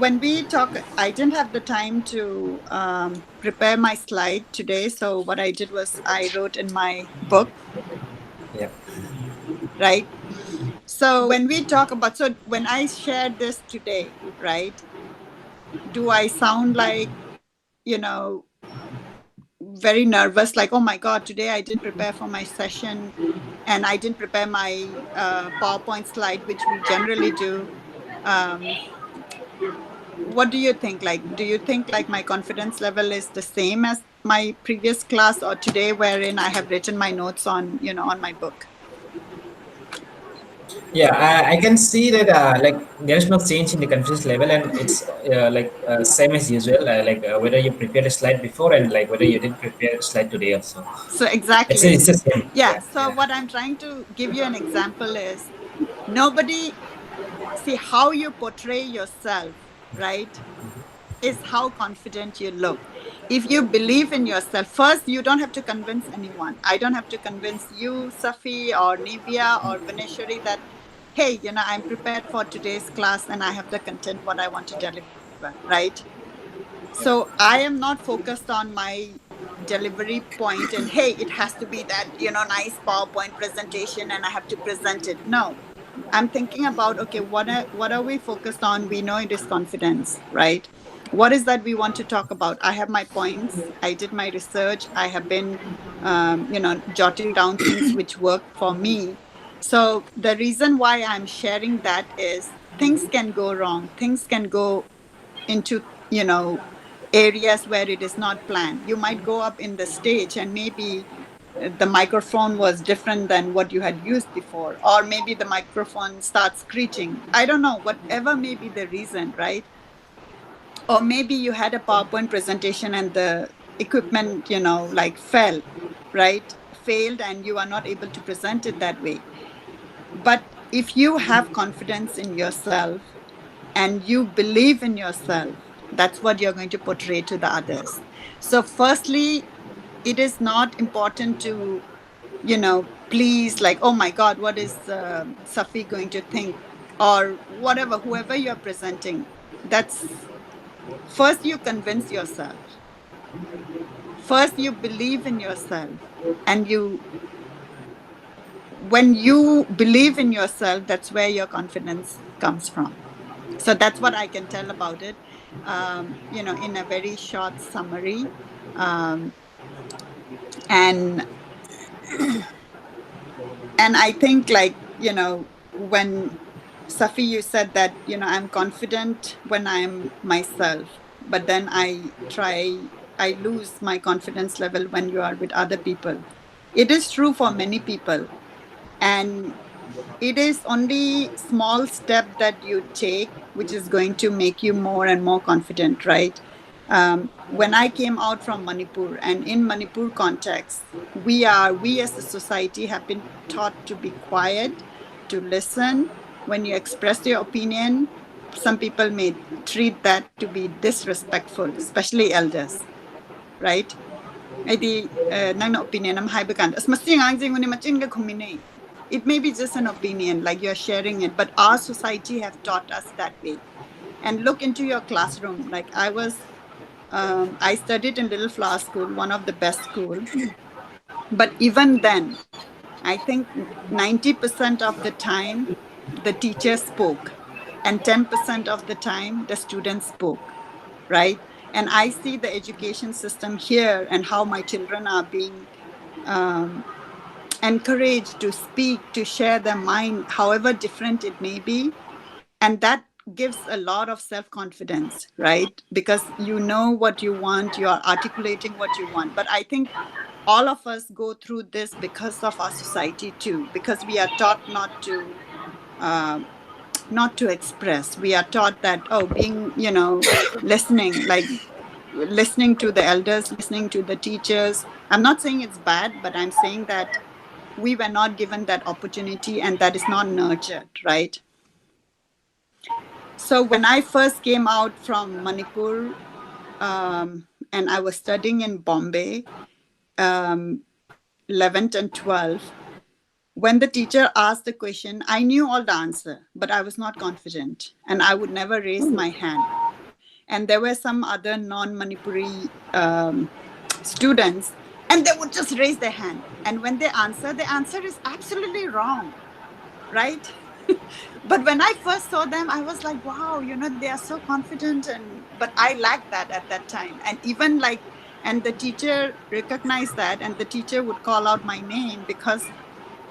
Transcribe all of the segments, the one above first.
when we talk, I didn't have the time to prepare my slide today. So what I did was I wrote in my book, Yeah. right? So when we talk about, so when I shared this today, right, do I sound like, you know, very nervous, like, oh my God, today I didn't prepare for my session and I didn't prepare my PowerPoint slide, which we generally do. Um, what do you think? Like, do you think like my confidence level is the same as my previous class or today, wherein I have written my notes on, on my book? Yeah, I can see that like there's no change in the confidence level, and it's same as usual. Whether you prepared a slide before and like whether you didn't prepare a slide today also. So It's exactly. it's the same. Yeah. Yeah, So yeah, what I'm trying to give you an example is nobody see how you portray yourself, right? Is how confident you look. If you believe in yourself, first, you don't have to convince anyone. I don't have to convince you, Safi, or Nivia, or Vaneshwari that, hey, I'm prepared for today's class and I have the content what I want to deliver, right? So I am not focused on my delivery point and, hey, it has to be that, nice PowerPoint presentation and I have to present it. No, I'm thinking about, okay, what are we focused on? We know it is confidence, right? What is that we want to talk about? I have my points. I did my research. I have been, jotting down things which work for me. So the reason why I'm sharing that is things can go wrong. Things can go into, areas where it is not planned. You might go up in the stage and maybe the microphone was different than what you had used before, or maybe the microphone starts screeching. I don't know, whatever may be the reason, right? Or maybe you had a PowerPoint presentation and the equipment, like fell, right? Failed, and you are not able to present it that way. But if you have confidence in yourself and you believe in yourself, that's what you're going to portray to the others. So firstly, it is not important to, please, like, oh my God, what is Safi going to think, or whatever, whoever you're presenting. That's first, you convince yourself. First, you believe in yourself. And when you believe in yourself, that's where your confidence comes from. So that's what I can tell about it, in a very short summary. Um, and and I think, like, when Safi, you said that, I'm confident when I'm myself, but then I lose my confidence level when you are with other people. It is true for many people. And it is only small step that you take which is going to make you more and more confident, right? When I came out from Manipur, and in Manipur context, we as a society have been taught to be quiet, to listen. When you express your opinion, some people may treat that to be disrespectful, especially elders, right? Maybe nang na opinion am high bekan. As masing ang jing ni machin ka khumine. It may be just an opinion, like you're sharing it, but our society have taught us that way. And look into your classroom. Like I studied in Little Flower School, one of the best school. But even then, I think 90% of the time, the teacher spoke, and 10% of the time, the students spoke, right? And I see the education system here and how my children are being um, encouraged to speak, to share their mind, however different it may be. And that gives a lot of self confidence, right? Because you know what you want, you are articulating what you want. But I think all of us go through this because of our society too, because we are taught uh, not to express. We are taught that, oh, being, listening, like listening to the elders, listening to the teachers. I'm not saying it's bad, but I'm saying that we were not given that opportunity and that is not nurtured, right? So when I first came out from Manipur, and I was studying in Bombay, um, 11th and 12th, when the teacher asked the question, I knew all the answer, but I was not confident and I would never raise my hand. and there were some other non-Manipuri students, and they would just raise their hand. And when they answer, the answer is absolutely wrong, right? But when I first saw them, I was like, wow, they are so confident. And but I lacked that at that time. And even like, and the teacher recognized that, and the teacher would call out my name because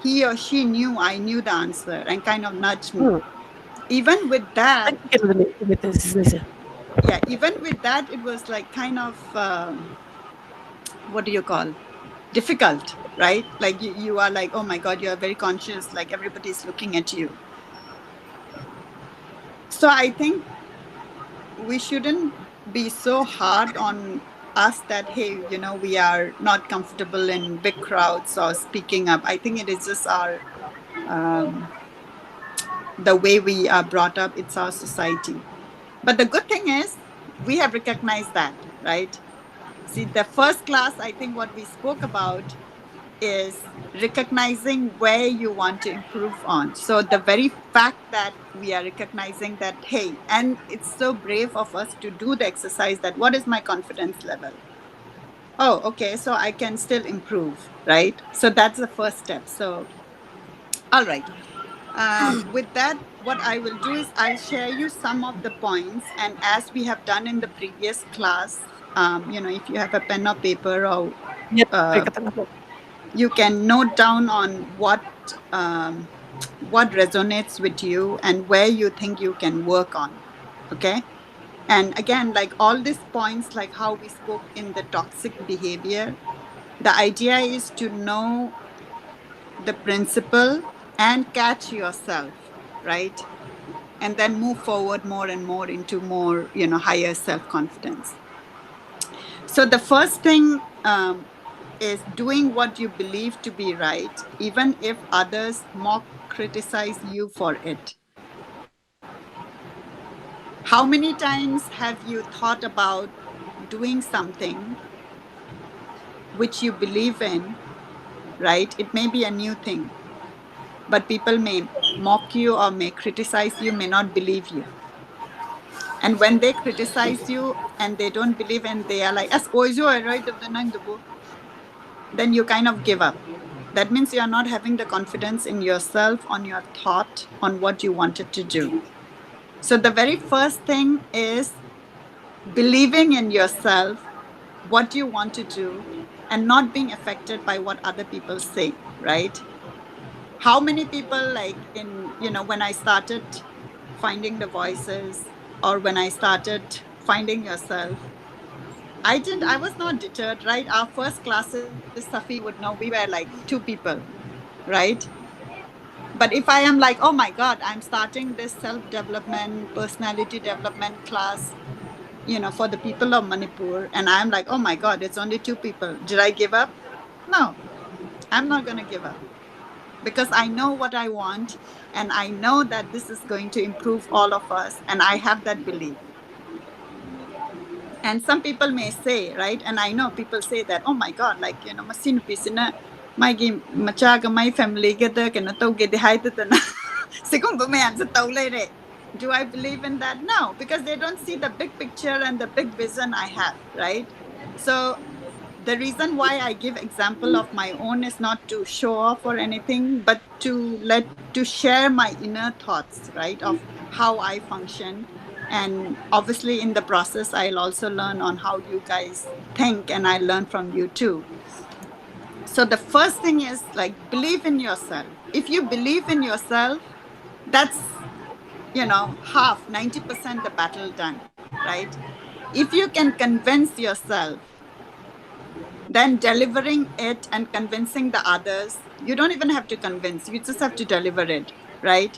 he or she knew I knew the answer and kind of nudged me. Hmm. Even with I that, can relate with this. yeah, even with that, it was like kind of what do you call, difficult, right? Like you are like, oh my God, you are very conscious, like everybody's looking at you. So I think we shouldn't be so hard on us that, hey, we are not comfortable in big crowds or speaking up. I think it is just our um, the way we are brought up. It's our society. But the good thing is we have recognized that, right? See, the first class, I think what we spoke about is recognizing where you want to improve on. So the very fact that we are recognizing that, hey, and it's so brave of us to do the exercise, that what is my confidence level? Oh, okay, so I can still improve, right? So that's the first step. So, all right. With that, what I will do is I'll share you some of the points. And as we have done in the previous class, if you have a pen or paper, or Yes, uh, you can note down on what resonates with you and where you think you can work on. Okay. And again, like all these points, like how we spoke in the toxic behavior, the idea is to know the principle and catch yourself, right? And then move forward more and more into more, higher self confidence. So the first thing is doing what you believe to be right, even if others mock, criticize you for it. How many times have you thought about doing something which you believe in, right? It may be a new thing, but people may mock you or may criticize you, may not believe you. And when they criticize you and they don't believe, and they are like, "As always, you are right of the nang dubu," then you kind of give up. That means you are not having the confidence in yourself, on your thought, on what you wanted to do. So the very first thing is believing in yourself, what you want to do, and not being affected by what other people say, right? How many people, like in, when I started finding the voices, or when I started finding yourself, I was not deterred, right? Our first classes, Safi would know, we were like two people, right? But if I am like, oh my God, I'm starting this self development, personality development class, for the people of Manipur, and I'm like, oh my God, it's only two people. Did I give up? No, I'm not going to give up, because I know what I want, and I know that this is going to improve all of us, and I have that belief. And some people may say, right, and I know people say that, oh my God, like, masinu pisina my game machaga my family get the can get the height of the second man do I believe in that? No, because they don't see the big picture and the big vision I have, right? So the reason why I give example of my own is not to show off or anything, but to share my inner thoughts, right, of how I function. And obviously in the process I'll also learn on how you guys think, and I learn from you too. So the first thing is like believe in yourself. If you believe in yourself, that's half 90% the battle done, right? If you can convince yourself, then delivering it and convincing the others, you don't even have to convince, you just have to deliver it, right?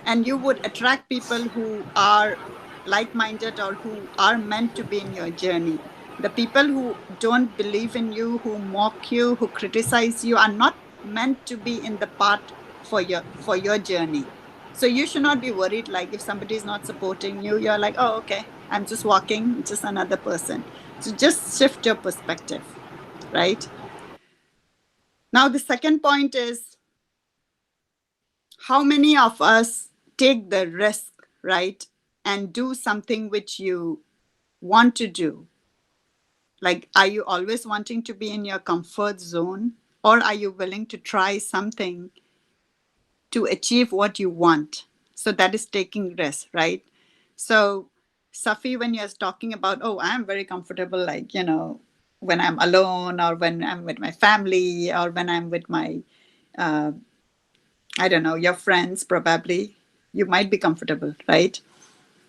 And you would attract people who are like minded, or who are meant to be in your journey. The people who don't believe in you, who mock you, who criticize you, are not meant to be in the part for your journey. So you should not be worried, like if somebody is not supporting you, you're like, oh, okay, I'm just walking, just another person. So just shift your perspective, right? Now, the second point is, how many of us take the risk, right, and do something which you want to do? Like, are you always wanting to be in your comfort zone, or are you willing to try something to achieve what you want? So that is taking risks, right? So, Safi, when you're talking about, oh, I'm very comfortable, like, when I'm alone, or when I'm with my family, or when I'm with my, uh, I don't know, your friends, probably, you might be comfortable, right?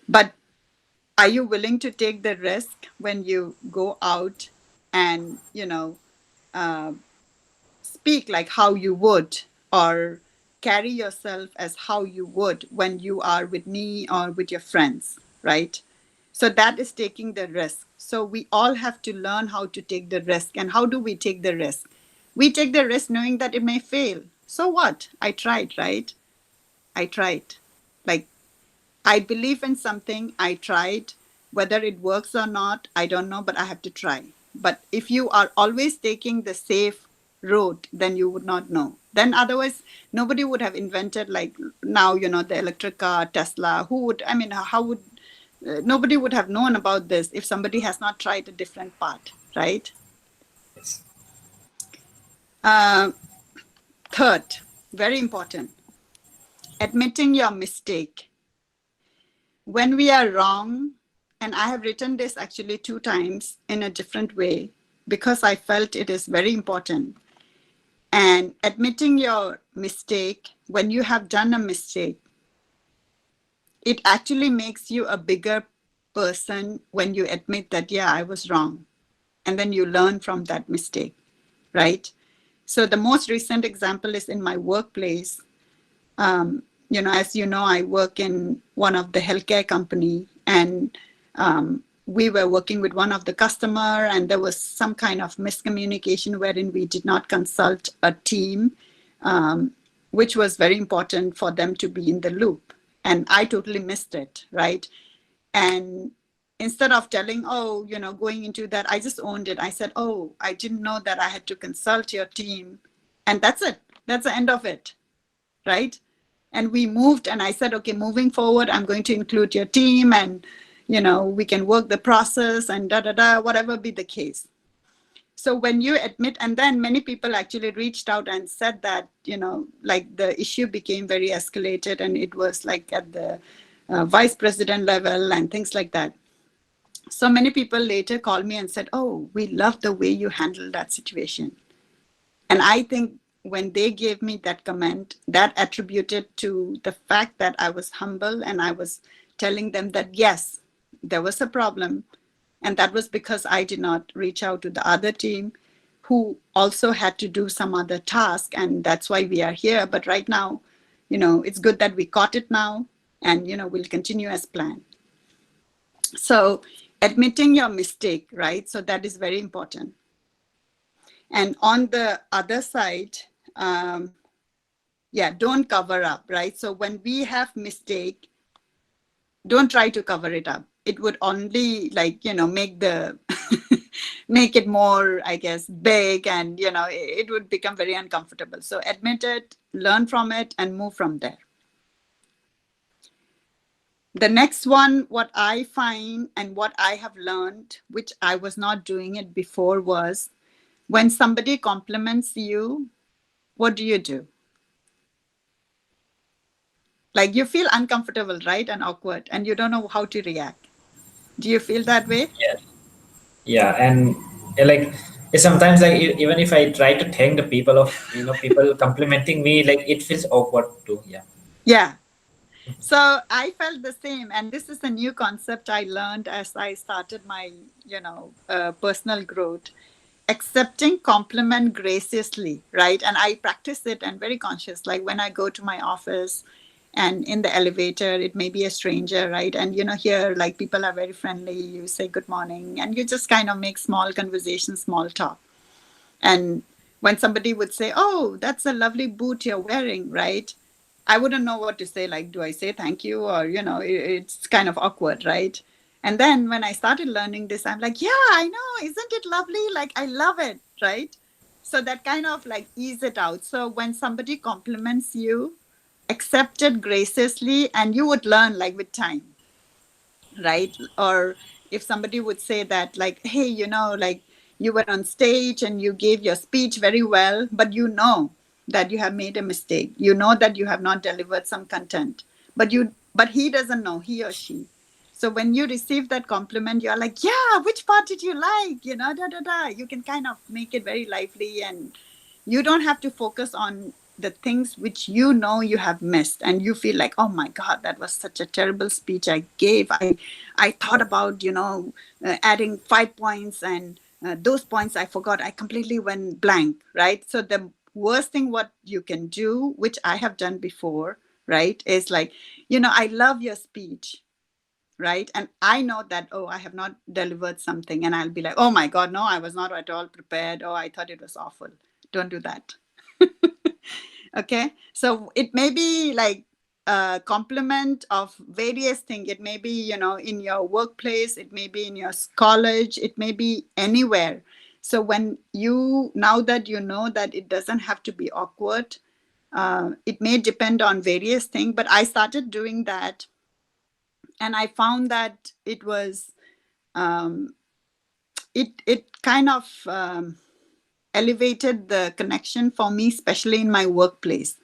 But are you willing to take the risk when you go out and, uh, speak like how you would, or carry yourself as how you would when you are with me or with your friends, right? So that is taking the risk. So we all have to learn how to take the risk. And how do we take the risk? We take the risk knowing that it may fail. So what? I tried, right? I tried. Like, I believe in something, I tried. Whether it works or not, I don't know, but I have to try. But if you are always taking the safe road, then you would not know. Then otherwise, nobody would have invented, like now, the electric car, Tesla. Who would, I mean, how would, nobody would have known about this if somebody has not tried a different path, right? Yes. Uh, Third, very important, admitting your mistake. When we are wrong, and I have written this actually 2 times in a different way because I felt it is very important. And admitting your mistake, when you have done a mistake, it actually makes you a bigger person when you admit that, yeah, I was wrong. And then you learn from that mistake, right? So the most recent example is in my workplace. As you know, I work in one of the healthcare company, and we were working with one of the customer, and there was some kind of miscommunication wherein we did not consult a team, which was very important for them to be in the loop. And I totally missed it, right? And instead of telling, oh, going into that, I just owned it. I said, oh, I didn't know that I had to consult your team. And that's it. That's the end of it, right? And we moved, and I said, okay, moving forward, I'm going to include your team, and we can work the process, and whatever be the case. So when you admit, and then many people actually reached out and said that, like the issue became very escalated, and it was like at the vice president level and things like that. So many people later called me and said, oh, we love the way you handled that situation. And I think when they gave me that comment, that attributed to the fact that I was humble, and I was telling them that, yes, there was a problem. And that was because I did not reach out to the other team who also had to do some other task. And that's why we are here. But right now, it's good that we caught it now, and, we'll continue as planned. So admitting your mistake, right? So that is very important. And on the other side, um, yeah, don't cover up, right? So when we have mistake, don't try to cover it up. It would only, like, make the make it more, I guess, big, and it would become very uncomfortable. So admit it, learn from it, and move from there. The next one, what I find and what I have learned, which I was not doing it before, was when somebody compliments you, what do you do? Like, you feel uncomfortable, right? And awkward, and you don't know how to react. Do you feel that way? Yeah. Yeah, and like sometimes like even if I try to thank the people of people complimenting me, like it feels awkward too. Yeah. Yeah. So I felt the same. And this is a new concept I learned as I started my, personal growth. Accepting compliment graciously, right? And I practice it and very conscious. Like when I go to my office and in the elevator, it may be a stranger, right? And here, like, people are very friendly. You say good morning, and you just kind of make small conversation, small talk. And when somebody would say, oh, that's a lovely boot you're wearing, right? I wouldn't know what to say. Like, do I say thank you? Or, it's kind of awkward, right? And then when I started learning this, I'm like, yeah, I know. Isn't it lovely? Like, I love it, right? So that kind of like ease it out. So when somebody compliments you, accept it graciously, and you would learn, like, with time, right? Or if somebody would say that, like, hey, like you were on stage and you gave your speech very well, but that you have made a mistake, that you have not delivered some content, but he doesn't know, he or she. So when you receive that compliment, you're like, yeah, which part did you like? Da da da. You can kind of make it very lively, and you don't have to focus on the things which you have missed, and you feel like, oh my god, that was such a terrible speech I gave. I thought about adding 5 points, and those points I forgot. I completely went blank, right? So the worst thing what you can do, which I have done before, right, is like, I love your speech, right? And I know that, oh, I have not delivered something, and I'll be like, oh my god, no, I was not at all prepared. Oh, I thought it was awful. Don't do that. Okay, so it may be like a compliment of various things. It may be, in your workplace, it may be in your college, it may be anywhere. So when now that you know that it doesn't have to be awkward, it may depend on various things, but I started doing that, and I found that it was it kind of elevated the connection for me, especially in my workplace.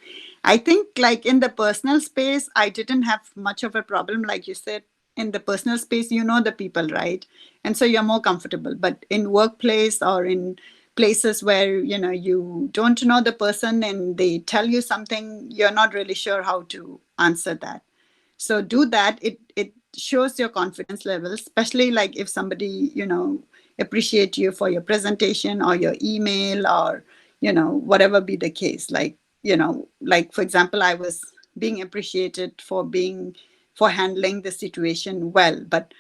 I think, like, in the personal space, I didn't have much of a problem. Like you said, in the personal space, the people, right? And so you're more comfortable. But in workplace or in places where, you don't know the person and they tell you something, you're not really sure how to answer that. So do that. It shows your confidence level, especially like if somebody, appreciate you for your presentation or your email, or whatever be the case. Like, like, for example, I was being appreciated for handling the situation well, but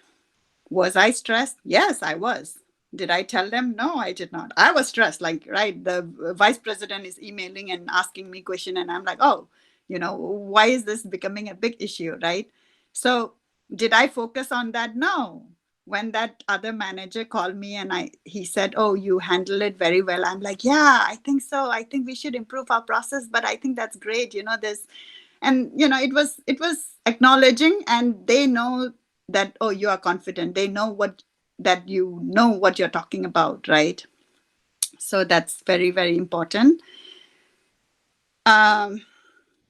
was I stressed? Yes, I was. Did I tell them? No, I did not. I was stressed. Like, right, the vice president is emailing and asking me question, and I'm like, oh, why is this becoming a big issue, right? So did I focus on that? No. When that other manager called me and he said, oh, you handle it very well, I'm like, yeah, I think so. I think we should improve our process, but I think that's great. There's and it was acknowledging, and they know that, oh, you are confident. They know that you know what you're talking about, right? So that's very, very important. um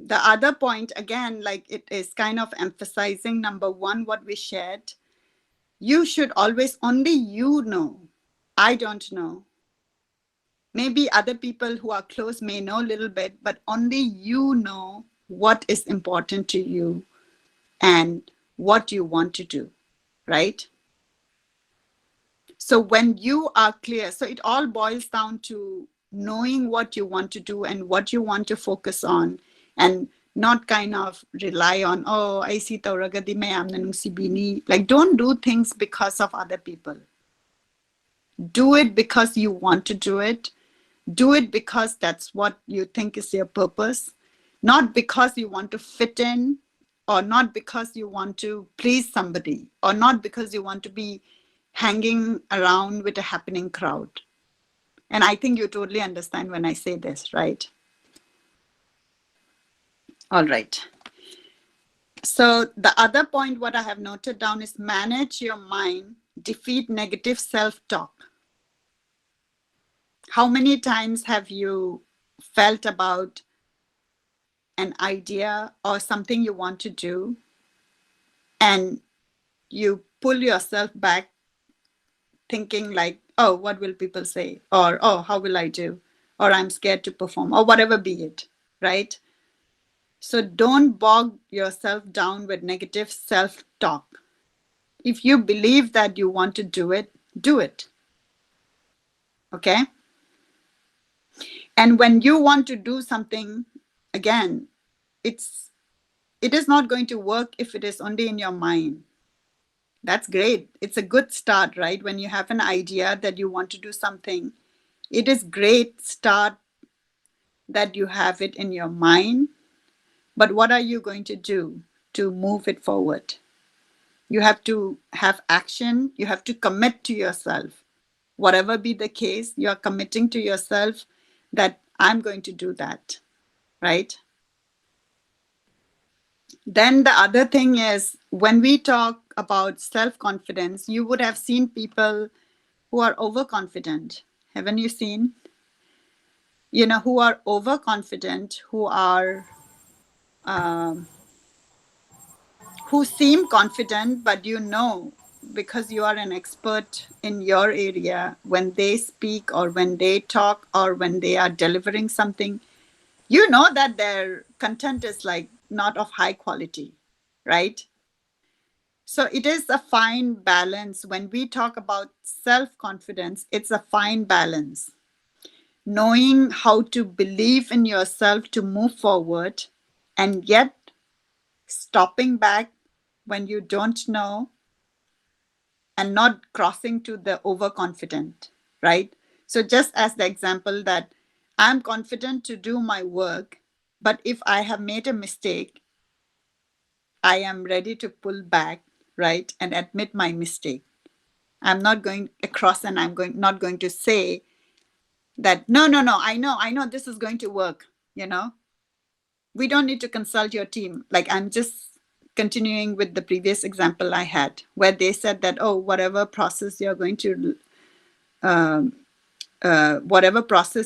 the other point, again, like, it is kind of emphasizing number one, what we shared. You should always, only know. I don't know. Maybe other people who are close may know a little bit, but only you know what is important to you and what you want to do, right? So when you are clear, so it all boils down to knowing what you want to do and what you want to focus on, and not kind of rely on, oh, I see tauragadi mein amna nung si bini. Like, don't do things because of other people. Do it because you want to do it. Do it because that's what you think is your purpose, not because you want to fit in, or not because you want to please somebody, or not because you want to be hanging around with a happening crowd. And I think you totally understand when I say this, right? All right. So the other point, what I have noted down, is manage your mind, defeat negative self-talk. How many times have you felt about an idea or something you want to do, and you pull yourself back thinking like, oh, what will people say? Or, oh, how will I do? Or I'm scared to perform, or whatever be it, right? So don't bog yourself down with negative self-talk. If you believe that you want to do it, do it. Okay? And when you want to do something, again, it is not going to work if it is only in your mind. That's great. It's a good start, right? When you have an idea that you want to do something, it is great start that you have it in your mind. But what are you going to do to move it forward? You have to have action. You have to commit to yourself. Whatever be the case, you are committing to yourself that I'm going to do that, right? Then the other thing is, when we talk about self-confidence, you would have seen people who are overconfident. Haven't you seen? Who are overconfident, um, who seem confident, but because you are an expert in your area, when they speak or when they talk or when they are delivering something, that their content is like not of high quality, right? So it is a fine balance. When we talk about self confidence, it's a fine balance. Knowing how to believe in yourself to move forward, and yet stopping back when you don't know, and not crossing to the overconfident, right? So, just as the example that I'm confident to do my work, but if I have made a mistake, I am ready to pull back, right? And admit my mistake. I'm not going across and not going to say that, no, no, no, I know this is going to work. We don't need to consult your team. Like, I'm just continuing with the previous example I had, where they said that, oh, um, whatever process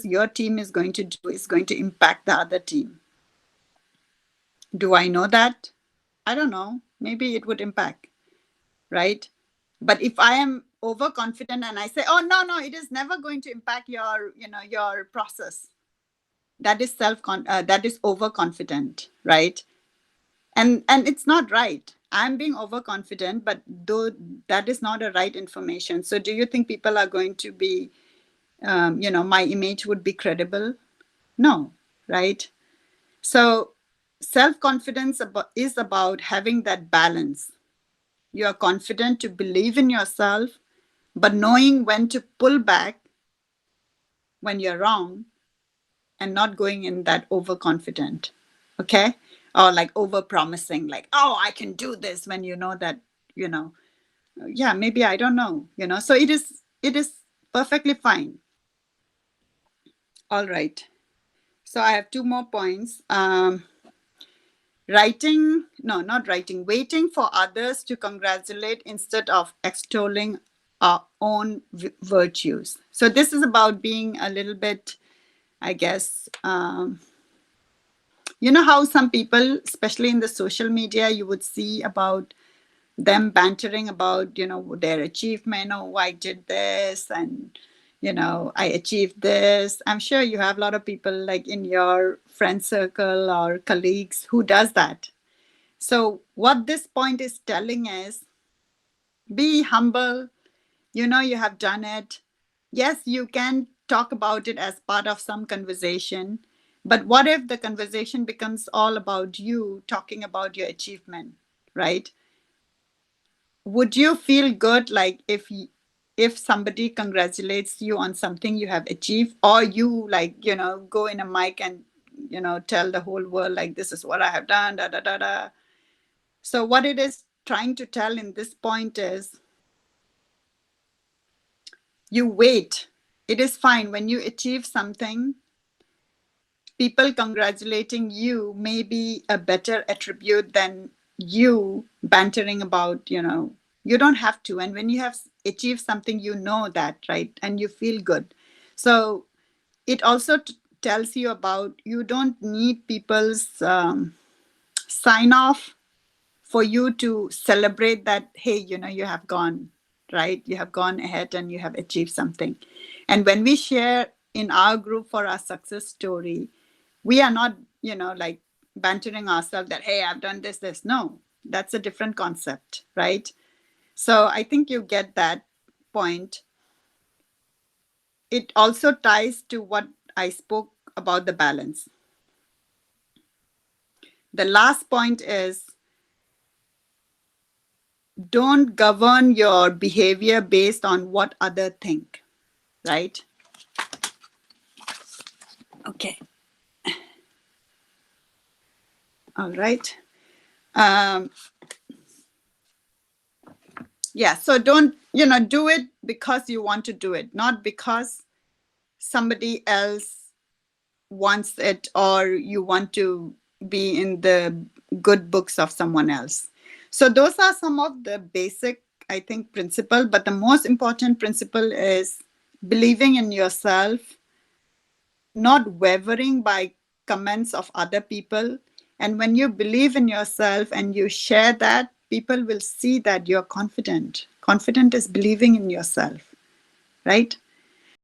your team is going to do is going to impact the other team. Do I know that? I don't know. Maybe it would impact, right? But if I am overconfident and I say, oh, no, no, it is never going to impact your process, that is that is overconfident, right? And it's not right. I'm being overconfident, but though that is not a right information. So do you think people are going to be, my image would be credible? No, right? So self-confidence is about having that balance. You are confident to believe in yourself, but knowing when to pull back when you're wrong, and not going in that overconfident, okay? Or like over promising, like, oh, I can do this, when you know that, yeah, maybe I don't know, so it is perfectly fine. All right. So I have two more points. Writing, no, not writing, waiting for others to congratulate instead of extolling our own virtues. So this is about being a little bit, I guess, how some people, especially in the social media, you would see about them bantering about, their achievement. Oh, I did this, and, I achieved this. I'm sure you have a lot of people like in your friend circle or colleagues who does that. So what this point is telling is, be humble. You have done it. Yes, you can talk about it as part of some conversation, but what if the conversation becomes all about you talking about your achievement, right? Would you feel good, like, if somebody congratulates you on something you have achieved, or you, like, go in a mic and tell the whole world, like, this is what I have done, da da da da. So what it is trying to tell in this point is, you wait. It is fine when you achieve something. People congratulating you may be a better attribute than you bantering about, you don't have to. And when you have achieved something, that, right? And you feel good. So it also tells you about, you don't need people's sign off for you to celebrate that, hey, you have gone, right? You have gone ahead and you have achieved something. And when we share in our group for our success story, we are not, like, bantering ourselves that, hey, I've done this. No, that's a different concept, right? So I think you get that point. It also ties to what I spoke about, the balance. The last point is, don't govern your behavior based on what others think, right? Okay. All right. Um, yeah. So don't, do it because you want to do it, not because somebody else wants it, or you want to, be in the good books of someone else. So those are some of the basic, I think, principle. But the most important principle is believing in yourself, not wavering by comments of other people. And when you believe in yourself and you share that, people will see that you're confident. Confident is believing in yourself, right?